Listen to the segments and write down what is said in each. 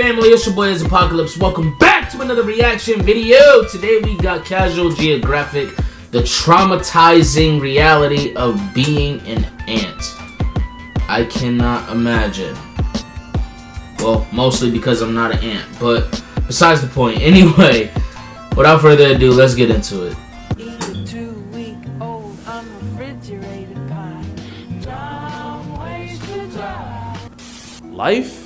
family? It's your boy Apocalypse. Welcome back to another reaction video. Today we got Casual Geographic, the traumatizing reality of being an ant. I cannot imagine. Well, mostly because I'm not an ant, but besides the point. Anyway, without further ado, let's get into it. Life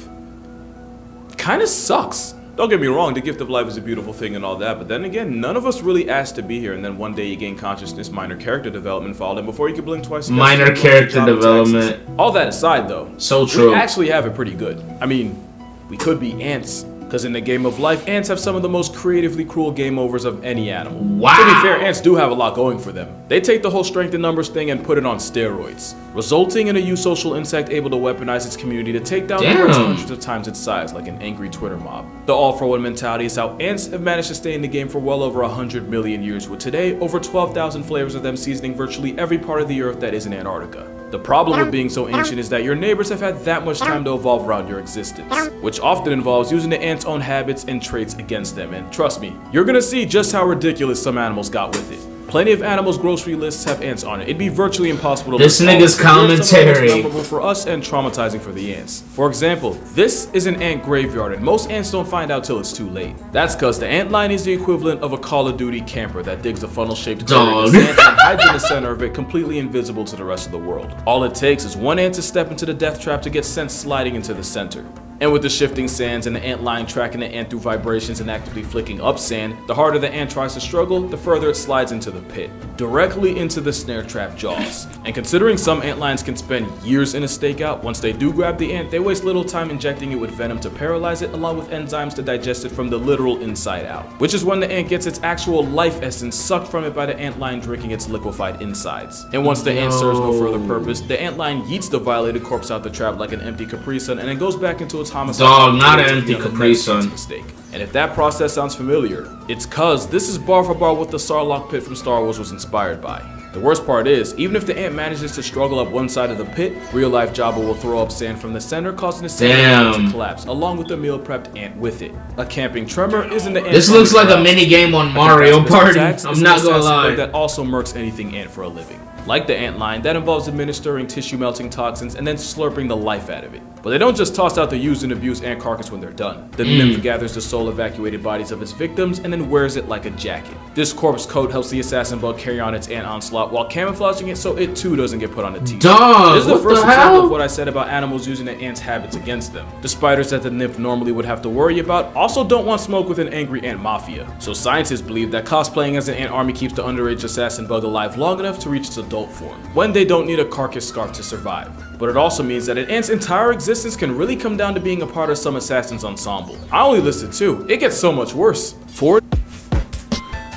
kind of sucks. Don't get me wrong, the gift of life is a beautiful thing and all that, but then again, none of us really asked to be here, and then one day you gain consciousness, minor character development followed, and before you can blink twice, minor character development. All that aside though, so true. We actually have it pretty good. I mean, we could be ants. Because in the game of life, ants have some of the most creatively cruel game overs of any animal. Wow. To be fair, ants do have a lot going for them. They take the whole strength in numbers thing and put it on steroids, resulting in a eusocial insect able to weaponize its community to take down threats hundreds of times its size, like an angry Twitter mob. The all-for-one mentality is how ants have managed to stay in the game for well over 100 million years, with today over 12,000 flavors of them seasoning virtually every part of the earth that isn't Antarctica. The problem with being so ancient is that your neighbors have had that much time to evolve around your existence, which often involves using the ant's own habits and traits against them, and trust me, you're gonna see just how ridiculous some animals got with it. Plenty of animals' grocery lists have ants on it. It'd be virtually impossible to this nigga's commentary memorable for us and traumatizing for the ants. For example, this is an ant graveyard, and most ants don't find out till it's too late. That's because the ant line is the equivalent of a Call of Duty camper that digs a funnel-shaped clearing in the sand and hides in the center of it, completely invisible to the rest of the world. All it takes is one ant to step into the death trap to get sent sliding into the center. And with the shifting sands and the ant line tracking the ant through vibrations and actively flicking up sand, the harder the ant tries to struggle, the further it slides into the pit, directly into the snare trap jaws. And considering some ant lines can spend years in a stakeout, once they do grab the ant, they waste little time injecting it with venom to paralyze it, along with enzymes to digest it from the literal inside out. Which is when the ant gets its actual life essence sucked from it by the ant line drinking its liquefied insides. And once the ant serves no further purpose, the ant line yeets the violated corpse out the trap like an empty Capri Sun, and it goes back into its homicide. Dog, not an empty Capri Sun. Mistake. And if that process sounds familiar, it's cause this is bar for bar what the Sarlacc pit from Star Wars was inspired by. The worst part is, even if the ant manages to struggle up one side of the pit, real-life Jabba will throw up sand from the center, causing the sand to collapse, along with the meal-prepped ant with it. A camping tremor isn't the ant. This looks like a mini game on Mario Party. I'm not gonna lie. That also murks anything ant for a living. Like the ant line, that involves administering tissue-melting toxins and then slurping the life out of it. But they don't just toss out the used and abused ant carcass when they're done. The nymph gathers the soul-evacuated bodies of its victims and then wears it like a jacket. This corpse coat helps the assassin bug carry on its ant onslaught while camouflaging it so it too doesn't get put on a t-shirt. This is the first example of what I said about animals using the ant's habits against them. The spiders that the nymph normally would have to worry about also don't want smoke with an angry ant mafia. So scientists believe that cosplaying as an ant army keeps the underage assassin bug alive long enough to reach its adult form, when they don't need a carcass scarf to survive. But it also means that an ant's entire existence can really come down to being a part of some assassin's ensemble. I only listed 2. It gets so much worse. 4.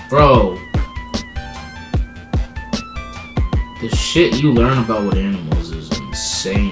Bro, the shit you learn about with animals is insane.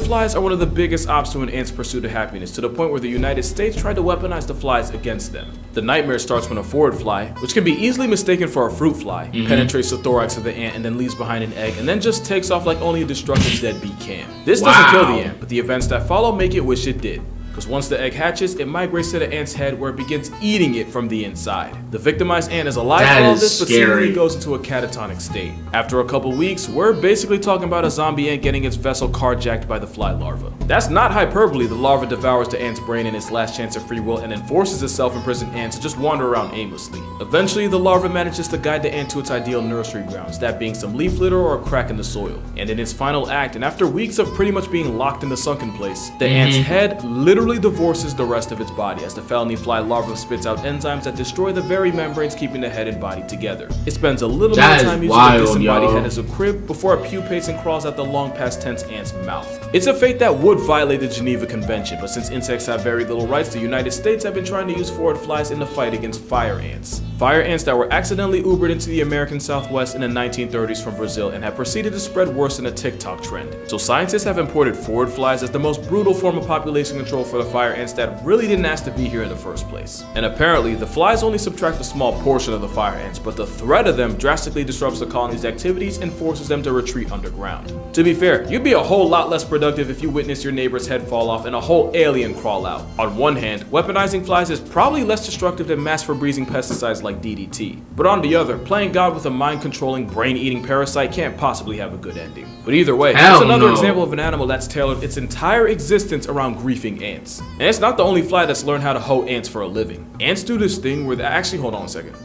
Flies are one of the biggest obstacles to an ant's pursuit of happiness, to the point where the United States tried to weaponize the flies against them. The nightmare starts when a forward fly, which can be easily mistaken for a fruit fly, penetrates the thorax of the ant and then leaves behind an egg and then just takes off like only a destructive deadbeat can. This doesn't kill the ant, but the events that follow make it wish it did. Because once the egg hatches, it migrates to the ant's head where it begins eating it from the inside. The victimized ant is alive for all this, but seemingly goes into a catatonic state. After a couple weeks, we're basically talking about a zombie ant getting its vessel carjacked by the fly larva. That's not hyperbole. The larva devours the ant's brain in its last chance of free will and then forces its self-imprisoned ant to just wander around aimlessly. Eventually, the larva manages to guide the ant to its ideal nursery grounds, that being some leaf litter or a crack in the soil. And in its final act, and after weeks of pretty much being locked in the sunken place, the ant's head literally divorces the rest of its body as the felony fly larva spits out enzymes that destroy the very membranes keeping the head and body together. It spends a little more time using the disembodied head as a crib before it pupates and crawls out the long past tense ant's mouth. It's a fate that would violate the Geneva Convention, but since insects have very little rights, the United States have been trying to use forward flies in the fight against fire ants. Fire ants that were accidentally Ubered into the American Southwest in the 1930s from Brazil and have proceeded to spread worse than a TikTok trend. So scientists have imported forward flies as the most brutal form of population control for the fire ants that really didn't ask to be here in the first place. And apparently, the flies only subtract a small portion of the fire ants, but the threat of them drastically disrupts the colony's activities and forces them to retreat underground. To be fair, you'd be a whole lot less productive if you witnessed your neighbor's head fall off and a whole alien crawl out. On one hand, weaponizing flies is probably less destructive than mass-breathing pesticides like DDT. But on the other, playing God with a mind-controlling, brain-eating parasite can't possibly have a good ending. But either way, here's another example of an animal that's tailored its entire existence around griefing ants. And it's not the only fly that's learned how to hoe ants for a living. Ants do this thing where actually, hold on a second.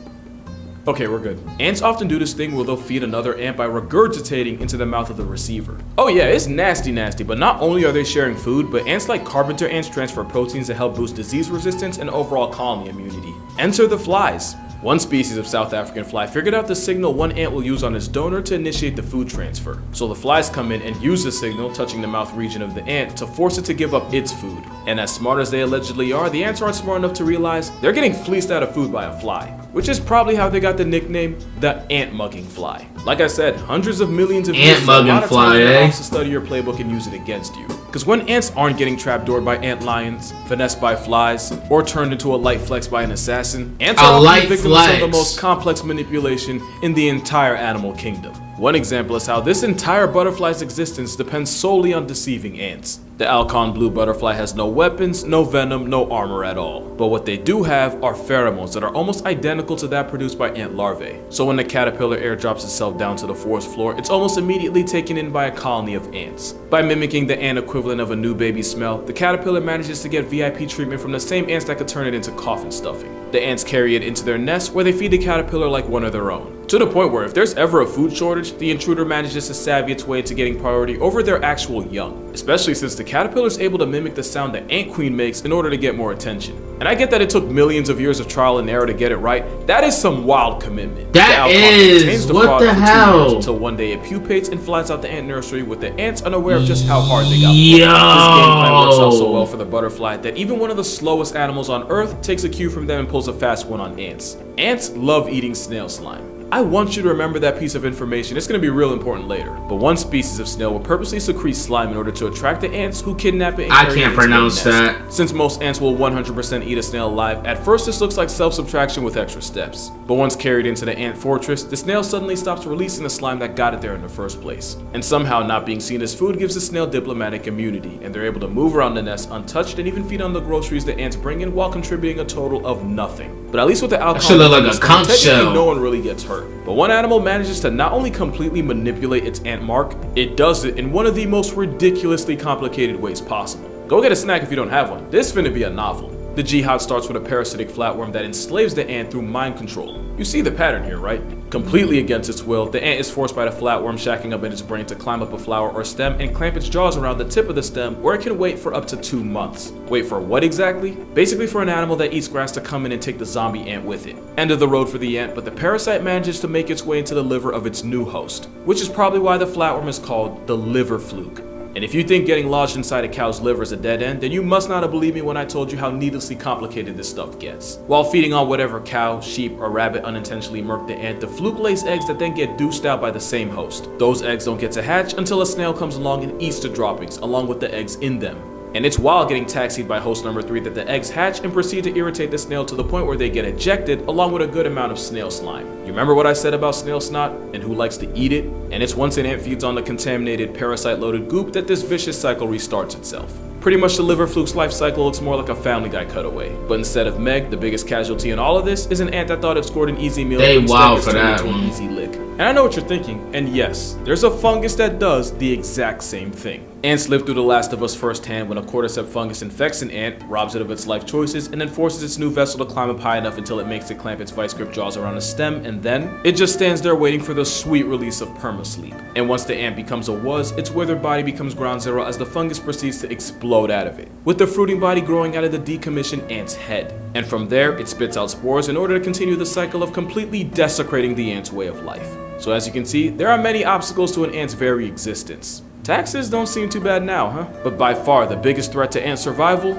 Okay, we're good. Ants often do this thing where they'll feed another ant by regurgitating into the mouth of the receiver. Oh yeah, it's nasty, but not only are they sharing food, but ants like carpenter ants transfer proteins to help boost disease resistance and overall colony immunity. Enter the flies. One species of South African fly figured out the signal one ant will use on its donor to initiate the food transfer. So the flies come in and use the signal touching the mouth region of the ant to force it to give up its food. And as smart as they allegedly are, the ants aren't smart enough to realize they're getting fleeced out of food by a fly, which is probably how they got the nickname the ant-mugging fly. Like I said, hundreds of millions of years, a lot of times they're to study your playbook and use it against you. Because when ants aren't getting trapdoored by ant lions, finessed by flies, or turned into a light flex by an assassin, ants are often victims of the most complex manipulation in the entire animal kingdom. One example is how this entire butterfly's existence depends solely on deceiving ants. The Alcon blue butterfly has no weapons, no venom, no armor at all. But what they do have are pheromones that are almost identical to that produced by ant larvae. So when the caterpillar airdrops itself down to the forest floor, it's almost immediately taken in by a colony of ants. By mimicking the ant equivalent of a new baby smell, the caterpillar manages to get VIP treatment from the same ants that could turn it into coffin stuffing. The ants carry it into their nest where they feed the caterpillar like one of their own. To the point where if there's ever a food shortage, the intruder manages to savvy its way into getting priority over their actual young. Especially since the caterpillar is able to mimic the sound the ant queen makes in order to get more attention. And I get that it took millions of years of trial and error to get it right. That is some wild commitment. That is, what the hell? Until one day it pupates and flies out the ant nursery with the ants unaware of just how hard they got. Yo! This game plan works out so well for the butterfly that even one of the slowest animals on Earth takes a cue from them and pulls a fast one on ants. Ants love eating snail slime. I want you to remember that piece of information. It's going to be real important later. But one species of snail will purposely secrete slime in order to attract the ants who kidnap it and I can't pronounce that. Since most ants will 100% eat a snail alive, at first this looks like self-subtraction with extra steps. But once carried into the ant fortress, the snail suddenly stops releasing the slime that got it there in the first place. And somehow not being seen as food gives the snail diplomatic immunity, and they're able to move around the nest untouched and even feed on the groceries the ants bring in while contributing a total of nothing. But at least with the alcohol, should look like a conch shell. No one really gets hurt. But one animal manages to not only completely manipulate its ant mark, it does it in one of the most ridiculously complicated ways possible. Go get a snack if you don't have one. This finna be a novel. The jihad starts with a parasitic flatworm that enslaves the ant through mind control. You see the pattern here, right? Completely against its will, the ant is forced by the flatworm shacking up in its brain to climb up a flower or stem and clamp its jaws around the tip of the stem, where it can wait for up to 2 months. Wait for what exactly? Basically for an animal that eats grass to come in and take the zombie ant with it. End of the road for the ant, but the parasite manages to make its way into the liver of its new host, which is probably why the flatworm is called the liver fluke. And if you think getting lodged inside a cow's liver is a dead end, then you must not have believed me when I told you how needlessly complicated this stuff gets. While feeding on whatever cow, sheep, or rabbit unintentionally murked the ant, the fluke lays eggs that then get deuced out by the same host. Those eggs don't get to hatch until a snail comes along and eats the droppings, along with the eggs in them. And it's while getting taxied by host number 3 that the eggs hatch and proceed to irritate the snail to the point where they get ejected along with a good amount of snail slime. You remember what I said about snail snot and who likes to eat it? And it's once an ant feeds on the contaminated, parasite-loaded goop that this vicious cycle restarts itself. Pretty much the liver fluke's life cycle looks more like a Family Guy cutaway. But instead of Meg, the biggest casualty in all of this is an ant that thought it scored an easy meal and instead for that an easy lick. And I know what you're thinking, and yes, there's a fungus that does the exact same thing. Ants live through The Last of Us firsthand when a cordyceps fungus infects an ant, robs it of its life choices, and then forces its new vessel to climb up high enough until it makes it clamp its vice grip jaws around a stem, and then it just stands there waiting for the sweet release of perma-sleep. And once the ant becomes a was, its withered body becomes ground zero as the fungus proceeds to explode out of it, with the fruiting body growing out of the decommissioned ant's head. And from there, it spits out spores in order to continue the cycle of completely desecrating the ant's way of life. So as you can see, there are many obstacles to an ant's very existence. Taxes don't seem too bad now, huh? But by far the biggest threat to ant survival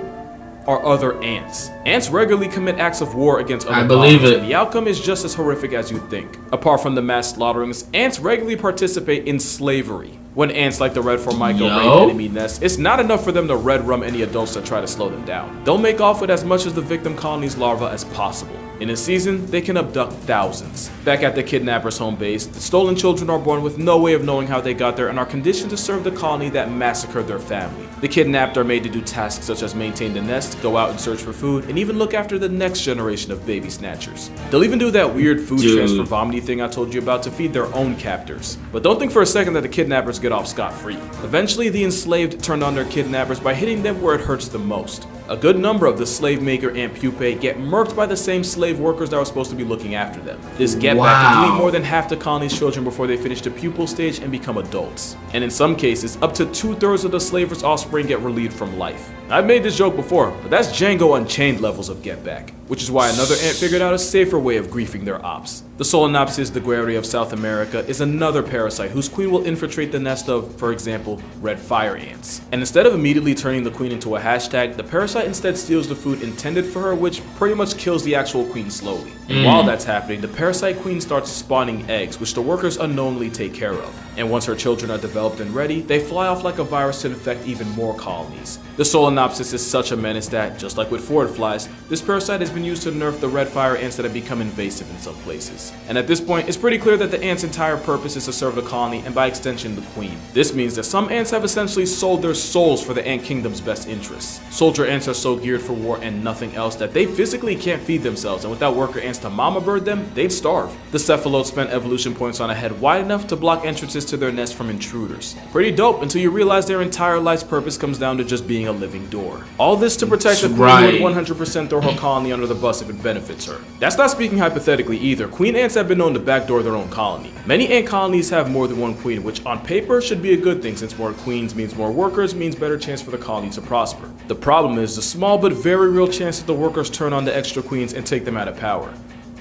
are other ants. Ants regularly commit acts of war against other I believe colonies, it. and the outcome is just as horrific as you'd think. Apart from the mass slaughterings, ants regularly participate in slavery. When ants like the red formica raid enemy nests, it's not enough for them to red rum any adults that try to slow them down. They'll make off with as much of the victim colony's larvae as possible. In a season, they can abduct thousands. Back at the kidnapper's home base, the stolen children are born with no way of knowing how they got there and are conditioned to serve the colony that massacred their family. The kidnapped are made to do tasks such as maintain the nest, go out and search for food, and even look after the next generation of baby snatchers. They'll even do that weird food transfer vomiting thing I told you about to feed their own captors. But don't think for a second that the kidnappers get off scot-free. Eventually, the enslaved turn on their kidnappers by hitting them where it hurts the most. A good number of the slave maker ant pupae get murked by the same slave workers that were supposed to be looking after them. This get back can delete more than half the colony's children before they finish the pupal stage and become adults. And in some cases, up to 2/3 of the slaver's offspring get relieved from life. I've made this joke before, but that's Django Unchained levels of get back, which is why another ant figured out a safer way of griefing their ops. The Solenopsis daguerreae of South America is another parasite whose queen will infiltrate the nest of, for example, red fire ants. And instead of immediately turning the queen into a hashtag, the parasite instead steals the food intended for her, which pretty much kills the actual queen slowly. And while that's happening, the parasite queen starts spawning eggs, which the workers unknowingly take care of. And once her children are developed and ready, they fly off like a virus to infect even more colonies. The Solenopsis is such a menace that, just like with forward flies, this parasite has been used to nerf the red fire ants that have become invasive in some places. And at this point, it's pretty clear that the ant's entire purpose is to serve the colony and by extension the queen. This means that some ants have essentially sold their souls for the ant kingdom's best interests. Soldier ants are so geared for war and nothing else that they physically can't feed themselves, and without worker ants to mama bird them, they'd starve. The cephalotes spent evolution points on a head wide enough to block entrances to their nest from intruders. Pretty dope until you realize their entire life's purpose comes down to just being a living door. All this to protect the queen who would 100% throw her colony under the bus if it benefits her. That's not speaking hypothetically either. Queen ants have been known to backdoor their own colony. Many ant colonies have more than one queen, which on paper should be a good thing since more queens means more workers means better chance for the colony to prosper. The problem is the small but very real chance that the workers turn on the extra queens and take them out of power.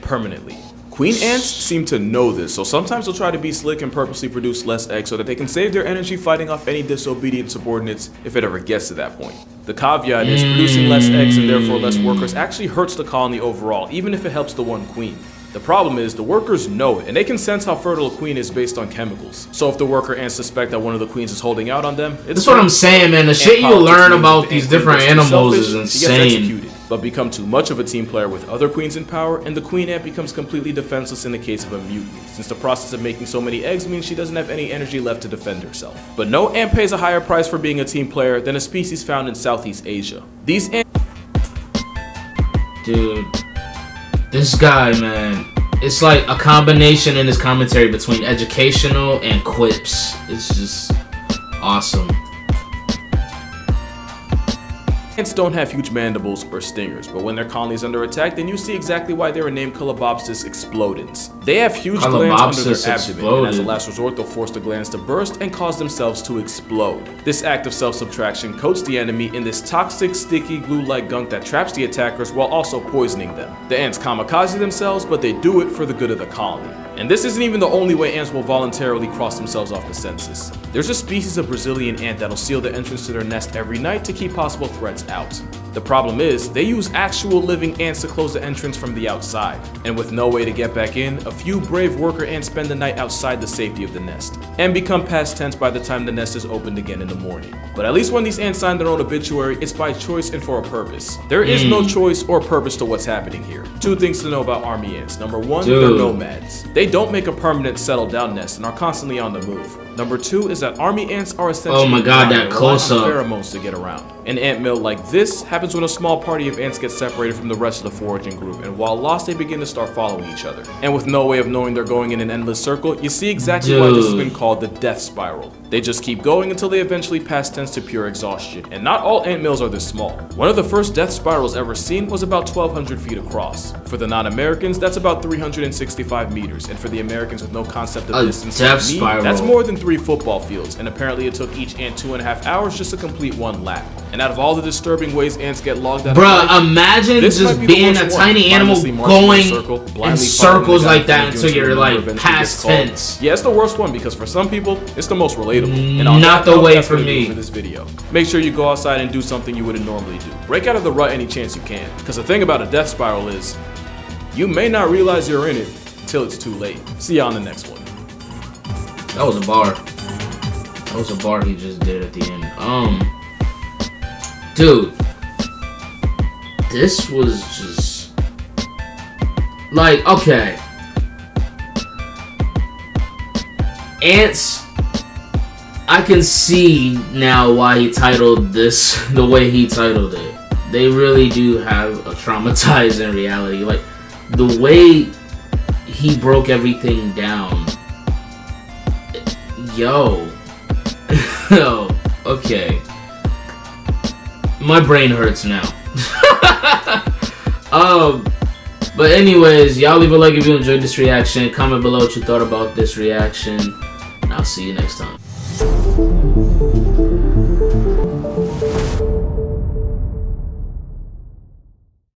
Permanently. Queen ants seem to know this, so sometimes they'll try to be slick and purposely produce less eggs so that they can save their energy fighting off any disobedient subordinates if it ever gets to that point. The caveat is producing less eggs and therefore less workers actually hurts the colony overall, even if it helps the one queen. The problem is the workers know it, and they can sense how fertile a queen is based on chemicals. So if the worker ants suspect that one of the queens is holding out on them, that's what I'm saying, man. The shit you learn about these different animals is insane. But become too much of a team player with other queens in power, and the queen ant becomes completely defenseless in the case of a mutiny, since the process of making so many eggs means she doesn't have any energy left to defend herself. But no ant pays a higher price for being a team player than a species found in Southeast Asia. These ants... Dude, this guy, man, it's like a combination in his commentary between educational and quips. It's just awesome. Ants don't have huge mandibles or stingers, but when their colony is under attack, then you see exactly why they were named Calabopsis explodens. They have huge glands under their abdomen, and as a last resort, they'll force the glands to burst and cause themselves to explode. This act of self-subtraction coats the enemy in this toxic, sticky, glue-like gunk that traps the attackers while also poisoning them. The ants kamikaze themselves, but they do it for the good of the colony. And this isn't even the only way ants will voluntarily cross themselves off the census. There's a species of Brazilian ant that'll seal the entrance to their nest every night to keep possible threats out. The problem is, they use actual living ants to close the entrance from the outside. And with no way to get back in, a few brave worker ants spend the night outside the safety of the nest, and become past tense by the time the nest is opened again in the morning. But at least when these ants sign their own obituary, it's by choice and for a purpose. There is no choice or purpose to what's happening here. Two things to know about army ants. Number one, they're nomads. They don't make a permanent settled down nest and are constantly on the move. Number two is that army ants are essentially pheromones to get around. An ant mill like this happens when a small party of ants gets separated from the rest of the foraging group, and while lost they begin to start following each other. And with no way of knowing they're going in an endless circle, you see exactly why this has been called the death spiral. They just keep going until they eventually pass tense to pure exhaustion, and not all ant mills are this small. One of the first death spirals ever seen was about 1,200 feet across. For the non-Americans, that's about 365 meters, and for the Americans with no concept of distance, that's more than 3 football fields, and apparently it took each ant 2.5 hours just to complete one lap. And out of all the disturbing ways ants ants get logged out Bruh, of life. imagine This just might be the being a worst tiny one. animal Mindlessly marching going in a circle, in blindly circles following the like guy that behind you until you're the number like eventually past gets called. tense. Yeah, it's the worst one because for some people, it's the most relatable. And Not the way that's for gonna do me. it for this video. Make sure you go outside and do something you wouldn't normally do. Break out of the rut any chance you can. Because the thing about a death spiral is, you may not realize you're in it until it's too late. See you on the next one. That was a bar. That was a bar he just did at the end. Dude, this was just like, okay, ants. I can see now why he titled this the way he titled it. They really do have a traumatizing reality. Like the way he broke everything down. Yo. Yo. Okay. My brain hurts now. But anyways, y'all leave a like if you enjoyed this reaction. Comment below what you thought about this reaction. And I'll see you next time.